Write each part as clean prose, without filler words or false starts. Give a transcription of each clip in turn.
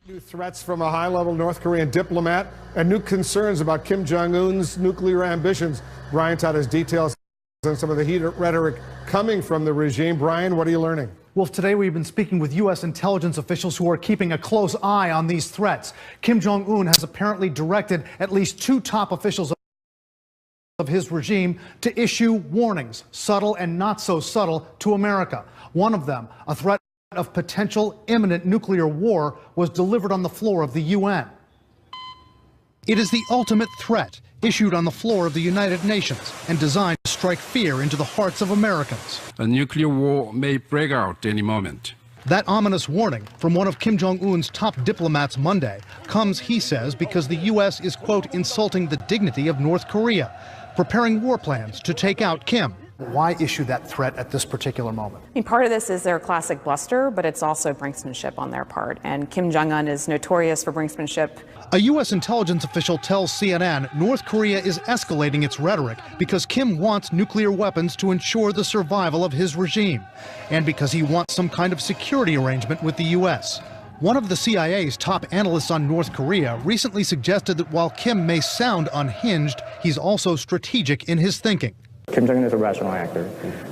New threats from a high-level North Korean diplomat and new concerns about Kim Jong-un's nuclear ambitions. Brian Todd has details on some of the heated rhetoric coming from the regime. Brian, what are you learning? Wolf, today we've been speaking with U.S. intelligence officials who are keeping a close eye on these threats. Kim Jong-un has apparently directed at least two top officials of his regime to issue warnings, subtle and not so subtle, to America. One of them, a threat of potential imminent nuclear war, was delivered on the floor of the UN. It is the ultimate threat issued on the floor of the United Nations and designed to strike fear into the hearts of Americans. A nuclear war may break out any moment. That ominous warning from one of Kim Jong-un's top diplomats Monday comes, he says, because the U.S. is, quote, insulting the dignity of North Korea, preparing war plans to take out Kim. Why issue that threat at this particular moment? I mean, part of this is their classic bluster, but it's also brinksmanship on their part. And Kim Jong-un is notorious for brinksmanship. A U.S. intelligence official tells CNN North Korea is escalating its rhetoric because Kim wants nuclear weapons to ensure the survival of his regime, and because he wants some kind of security arrangement with the U.S. One of the CIA's top analysts on North Korea recently suggested that while Kim may sound unhinged, he's also strategic in his thinking. Kim Jong-un is a rational actor.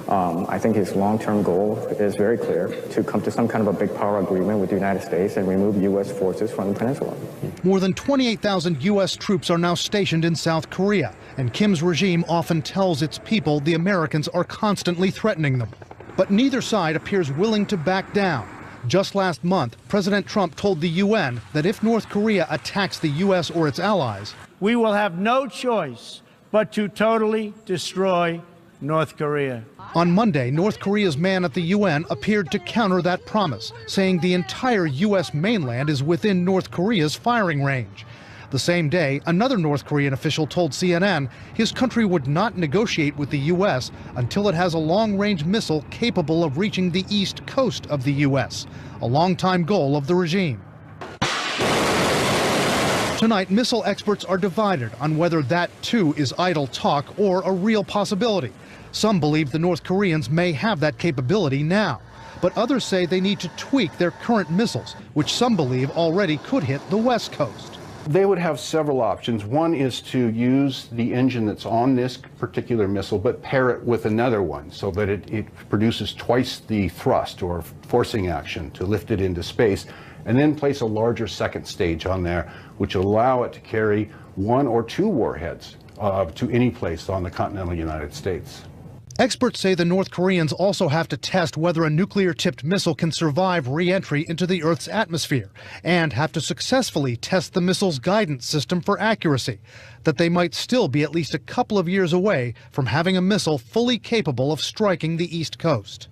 I think his long-term goal is very clear, to come to some kind of a big power agreement with the United States and remove U.S. forces from the peninsula. More than 28,000 U.S. troops are now stationed in South Korea, and Kim's regime often tells its people the Americans are constantly threatening them. But neither side appears willing to back down. Just last month, President Trump told the UN that if North Korea attacks the U.S. or its allies, we will have no choice but to totally destroy North Korea. On Monday, North Korea's man at the UN appeared to counter that promise, saying the entire U.S. mainland is within North Korea's firing range. The same day, another North Korean official told CNN his country would not negotiate with the U.S. until it has a long-range missile capable of reaching the east coast of the U.S., a longtime goal of the regime. Tonight, missile experts are divided on whether that, too, is idle talk or a real possibility. Some believe the North Koreans may have that capability now, but others say they need to tweak their current missiles, which some believe already could hit the West Coast. They would have several options. One is to use the engine that's on this particular missile, but pair it with another one so that it produces twice the thrust or forcing action to lift it into space, and then place a larger second stage on there, which will allow it to carry one or two warheads to any place on the continental United States. Experts say the North Koreans also have to test whether a nuclear-tipped missile can survive re-entry into the Earth's atmosphere, and have to successfully test the missile's guidance system for accuracy, that they might still be at least a couple of years away from having a missile fully capable of striking the East Coast.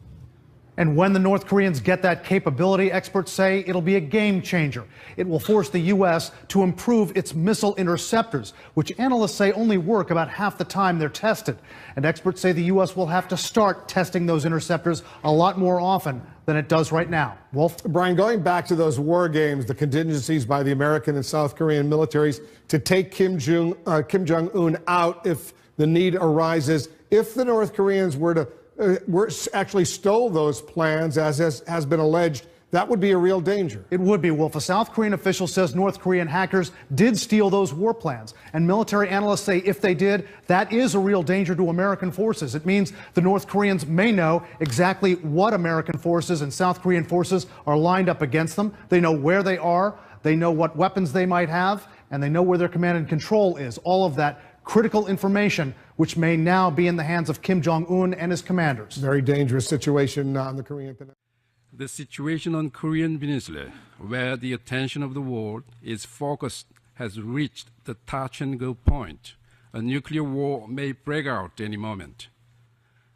And when the North Koreans get that capability, experts say it'll be a game changer. It will force the U.S. to improve its missile interceptors, which analysts say only work about half the time they're tested. And experts say the U.S. will have to start testing those interceptors a lot more often than it does right now. Wolf? Brian, going back to those war games, the contingencies by the American and South Korean militaries to take Kim Jong-un out if the need arises, if the North Koreans actually stole those plans, as has been alleged, that would be a real danger. It would be, Wolf. A South Korean official says North Korean hackers did steal those war plans. And military analysts say if they did, that is a real danger to American forces. It means the North Koreans may know exactly what American forces and South Korean forces are lined up against them. They know where they are, they know what weapons they might have, and they know where their command and control is. All of that critical information which may now be in the hands of Kim Jong-un and his commanders. Very dangerous situation on the Korean Peninsula. The situation on Korean Peninsula, where the attention of the world is focused, has reached the touch-and-go point. A nuclear war may break out any moment.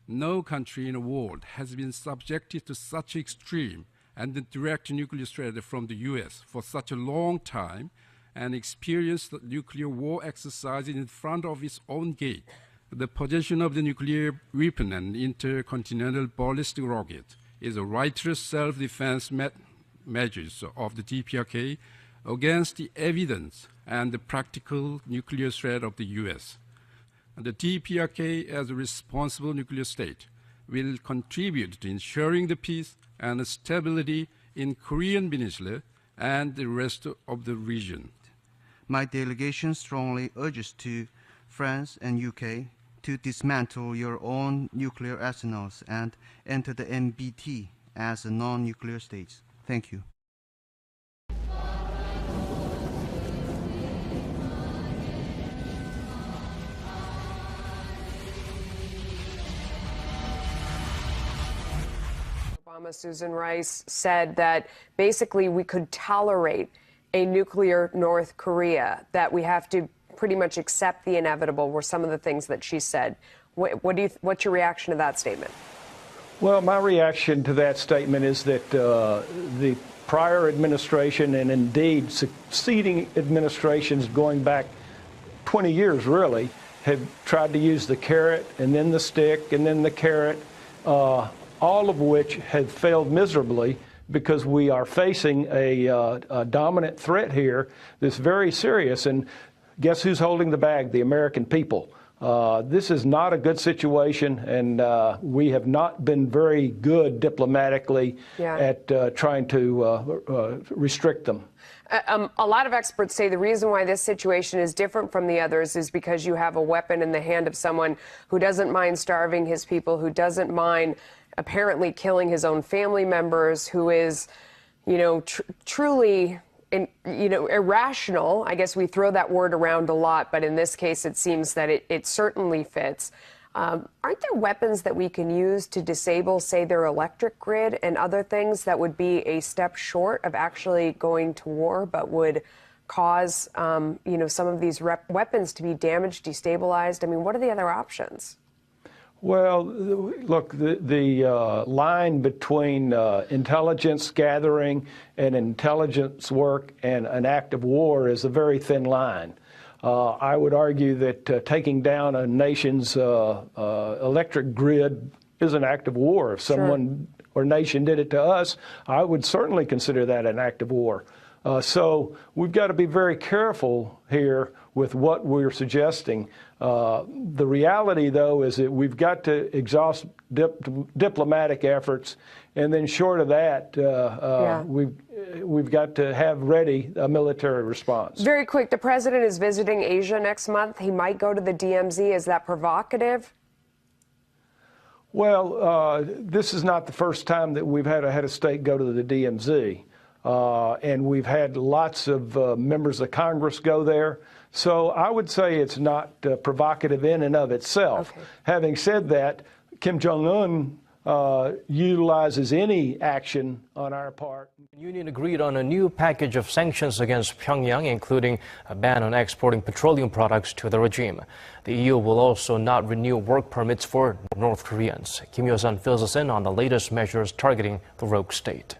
No country in the world has been subjected to such extreme and direct nuclear threat from the U.S. for such a long time, and experienced the nuclear war exercise in front of its own gate. The possession of the nuclear weapon and intercontinental ballistic rocket is a righteous self-defense measures of the DPRK against the evidence and the practical nuclear threat of the U.S. The DPRK, as a responsible nuclear state, will contribute to ensuring the peace and stability in Korean Peninsula and the rest of the region. My delegation strongly urges to France and UK to dismantle your own nuclear arsenals and enter the NPT as a non-nuclear states. Thank you. Susan Rice said that basically we could tolerate a nuclear North Korea, that we have to pretty much accept the inevitable, were some of the things that she said. What's your reaction to that statement? Well, my reaction to that statement is that the prior administration and indeed succeeding administrations going back 20 years really have tried to use the carrot and then the stick and then the carrot, all of which have failed miserably because we are facing a dominant threat here that's very serious. And guess who's holding the bag? The American people. This is not a good situation, and we have not been very good diplomatically at trying to restrict them. A lot of experts say the reason why this situation is different from the others is because you have a weapon in the hand of someone who doesn't mind starving his people, who doesn't mind apparently killing his own family members, who is, truly, irrational. I guess we throw that word around a lot, but in this case, it seems that it certainly fits. Aren't there weapons that we can use to disable, say, their electric grid and other things that would be a step short of actually going to war, but would cause, some of these weapons to be damaged, destabilized? I mean, what are the other options? Well, look, the line between intelligence gathering and intelligence work and an act of war is a very thin line. I would argue that taking down a nation's electric grid is an act of war. If someone or nation did it to us, I would certainly consider that an act of war. So we've got to be very careful here with what we're suggesting. The reality, though, is that we've got to exhaust diplomatic efforts, and then short of that, we've got to have ready a military response. Very quick, the president is visiting Asia next month. He might go to the DMZ. Is that provocative? Well, this is not the first time that we've had a head of state go to the DMZ. And we've had lots of members of Congress go there. So I would say it's not provocative in and of itself. Okay. Having said that, Kim Jong-un utilizes any action on our part. The Union agreed on a new package of sanctions against Pyongyang, including a ban on exporting petroleum products to the regime. The EU will also not renew work permits for North Koreans. Kim Yo-sun fills us in on the latest measures targeting the rogue state.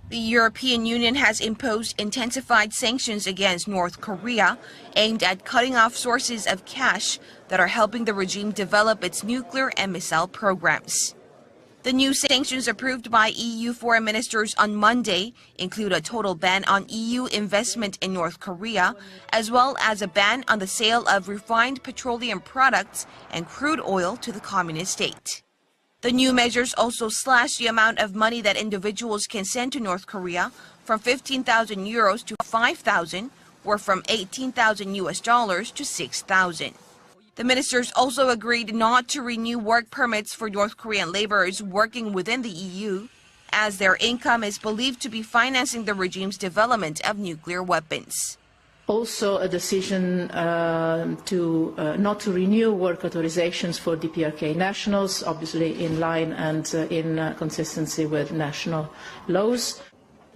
The European Union has imposed intensified sanctions against North Korea, aimed at cutting off sources of cash that are helping the regime develop its nuclear and missile programs. The new sanctions approved by EU foreign ministers on Monday include a total ban on EU investment in North Korea, as well as a ban on the sale of refined petroleum products and crude oil to the communist state. The new measures also slash the amount of money that individuals can send to North Korea from 15,000 euros to 5,000, or from 18,000 US dollars to 6,000. The ministers also agreed not to renew work permits for North Korean laborers working within the EU, as their income is believed to be financing the regime's development of nuclear weapons. Also a decision not to renew work authorizations for DPRK nationals, obviously in line and in consistency with national laws.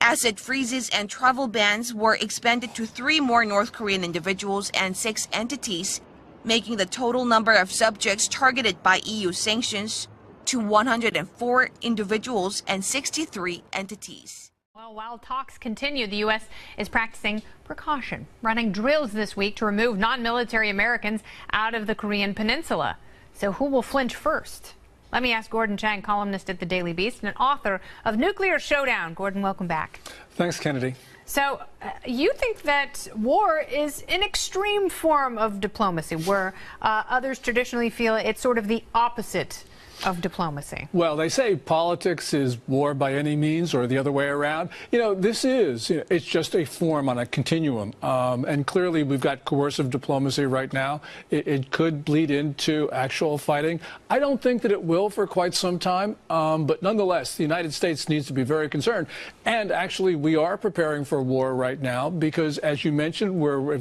Asset freezes and travel bans were expanded to 3 more North Korean individuals and 6 entities, making the total number of subjects targeted by EU sanctions to 104 individuals and 63 entities. Well, while talks continue, the U.S. is practicing precaution, running drills this week to remove non-military Americans out of the Korean peninsula. So who will flinch first? Let me ask Gordon Chang, columnist at the Daily Beast and author of Nuclear Showdown. Gordon, welcome back. Thanks, Kennedy. So you think that war is an extreme form of diplomacy, where others traditionally feel it's sort of the opposite of diplomacy? Well, they say politics is war by any means, or the other way around. This is, it's just a form on a continuum. And clearly we've got coercive diplomacy right now. It could bleed into actual fighting. I don't think that it will for quite some time. But nonetheless, the United States needs to be very concerned. And actually, we are preparing for war right now because, as you mentioned, we're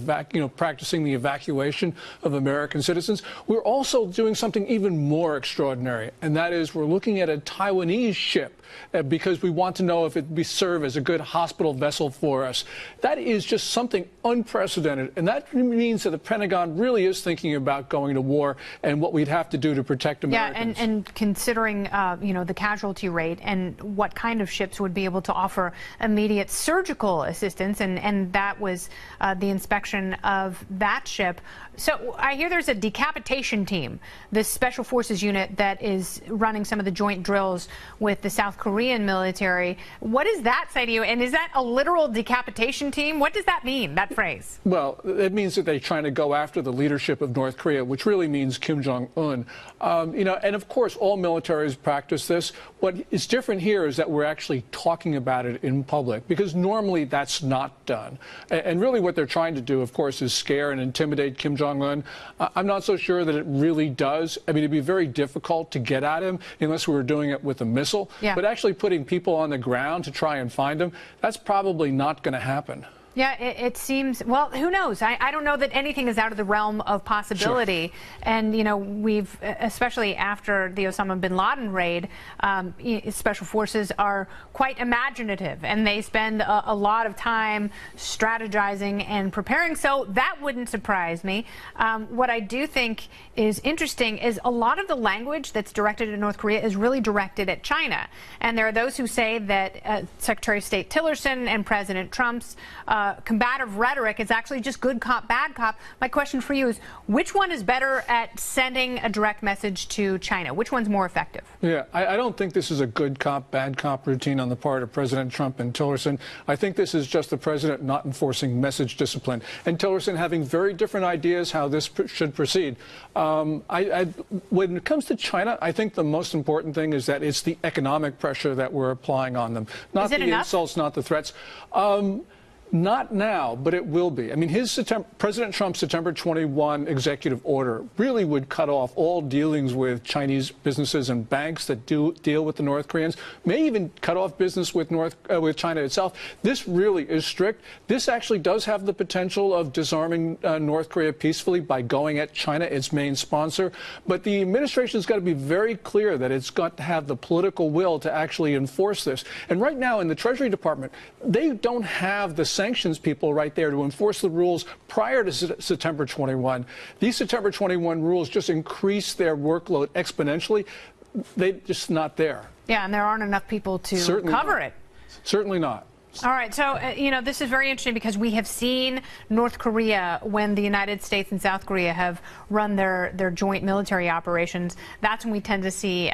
practicing the evacuation of American citizens. We're also doing something even more extraordinary, and that is we're looking at a Taiwanese ship because we want to know if it would serve as a good hospital vessel for us. That is just something unprecedented, and that means that the Pentagon really is thinking about going to war and what we'd have to do to protect Americans. Yeah, and considering the casualty rate and what kind of ships would be able to offer immediate surgical assistance, and that was the inspection of that ship. So I hear there's a decapitation team, this special forces unit that is running some of the joint drills with the South Korean military. What does that say to you? And is that a literal decapitation team? What does that mean, that phrase? Well, it means that they're trying to go after the leadership of North Korea, which really means Kim Jong-un. And of course, all militaries practice this. What is different here is that we're actually talking about it in public, because normally that's not done. And really what they're trying to do, of course, is scare and intimidate Kim Jong-un. I'm not so sure that it really does. I mean, it'd be very difficult to get at him unless we were doing it with a missile. Yeah. But actually putting people on the ground to try and find him, that's probably not going to happen. Yeah, it seems, well, who knows? I don't know that anything is out of the realm of possibility. Sure. And, we've, especially after the Osama bin Laden raid, special forces are quite imaginative, and they spend a lot of time strategizing and preparing. So that wouldn't surprise me. What I do think is interesting is a lot of the language that's directed at North Korea is really directed at China. And there are those who say that Secretary of State Tillerson and President Trump's combative rhetoric is actually just good cop, bad cop. My question for you is, which one is better at sending a direct message to China? Which one's more effective? Yeah, I don't think this is a good cop, bad cop routine on the part of President Trump and Tillerson. I think this is just the president not enforcing message discipline, and Tillerson having very different ideas how this should proceed. When it comes to China, I think the most important thing is that it's the economic pressure that we're applying on them, not the insults, not the threats. Not now, but it will be. I mean, President Trump's September 21 executive order really would cut off all dealings with Chinese businesses and banks that deal with the North Koreans, may even cut off business with China itself. This really is strict. This actually does have the potential of disarming North Korea peacefully by going at China, its main sponsor. But the administration has got to be very clear that it's got to have the political will to actually enforce this. And right now in the Treasury Department, they don't have the sanctions people right there to enforce the rules prior to September 21. These September 21 rules just increase their workload exponentially. They're just not there. Yeah, and there aren't enough people to cover it. Certainly not. All right, so, this is very interesting because we have seen North Korea, when the United States and South Korea have run their joint military operations, that's when we tend to see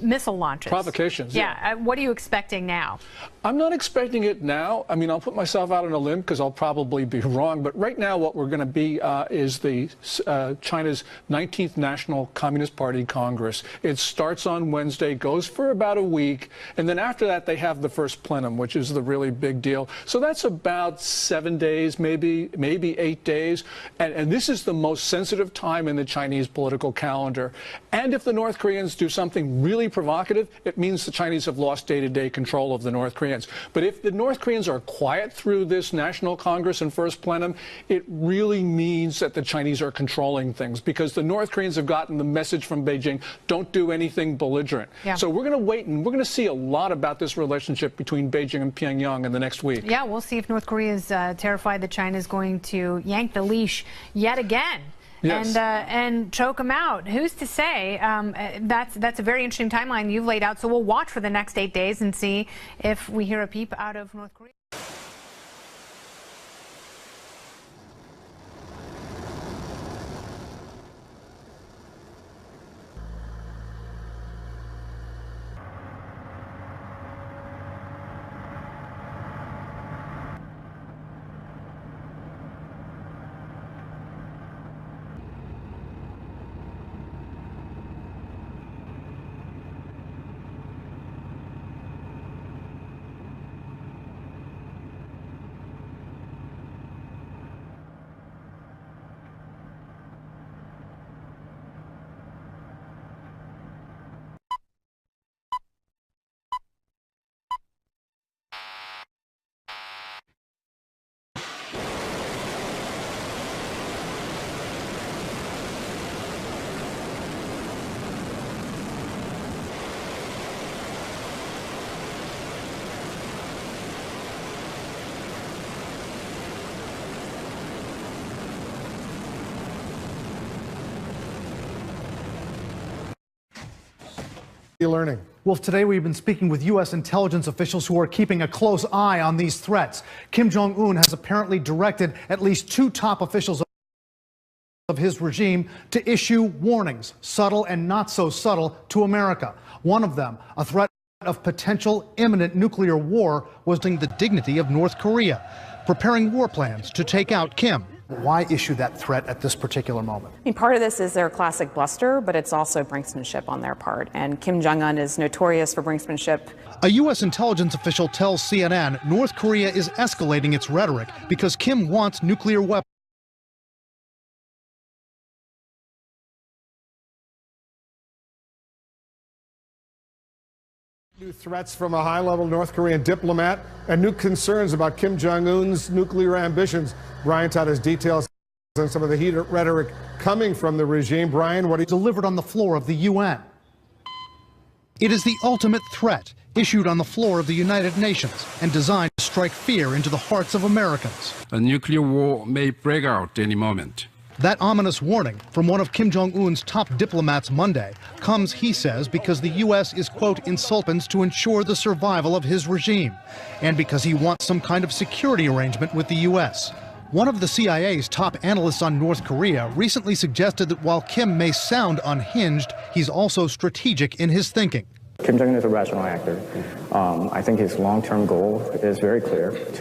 missile launches. Provocations. Yeah. What are you expecting now? I'm not expecting it now. I mean, I'll put myself out on a limb because I'll probably be wrong. But right now, what we're going to be is China's 19th National Communist Party Congress. It starts on Wednesday, goes for about a week, and then after that, they have the first plenum, which is the really big deal. So that's about 7 days, maybe 8 days. And this is the most sensitive time in the Chinese political calendar. And if the North Koreans do something really provocative, it means the Chinese have lost day-to-day control of the North Koreans. But if the North Koreans are quiet through this National Congress and first plenum, it really means that the Chinese are controlling things, because the North Koreans have gotten the message from Beijing, don't do anything belligerent. Yeah. So we're going to wait, and we're going to see a lot about this relationship between Beijing and Pyongyang in the next week. Yeah, we'll see if North Korea is terrified that China is going to yank the leash yet again. Yes. And choke them out. Who's to say? That's a very interesting timeline you've laid out. So we'll watch for the next 8 days and see if we hear a peep out of North Korea. you learning? Wolf, today we've been speaking with U.S. intelligence officials who are keeping a close eye on these threats. Kim Jong-un has apparently directed at least 2 top officials of his regime to issue warnings, subtle and not so subtle, to America. One of them, a threat of potential imminent nuclear war, was the dignity of North Korea, preparing war plans to take out Kim. Why issue that threat at this particular moment? I mean, part of this is their classic bluster, but it's also brinksmanship on their part. And Kim Jong-un is notorious for brinksmanship. A U.S. intelligence official tells CNN North Korea is escalating its rhetoric because Kim wants nuclear weapons. New threats from a high-level North Korean diplomat and new concerns about Kim Jong-un's nuclear ambitions. Brian Todd has details on some of the heated rhetoric coming from the regime. Brian, what he delivered on the floor of the UN. It is the ultimate threat issued on the floor of the United Nations and designed to strike fear into the hearts of Americans. A nuclear war may break out any moment. That ominous warning from one of Kim Jong-un's top diplomats Monday comes, he says, because the U.S. is, quote, insulting to ensure the survival of his regime, and because he wants some kind of security arrangement with the U.S. One of the CIA's top analysts on North Korea recently suggested that while Kim may sound unhinged, he's also strategic in his thinking. Kim Jong-un is a rational actor. I think his long-term goal is very clear.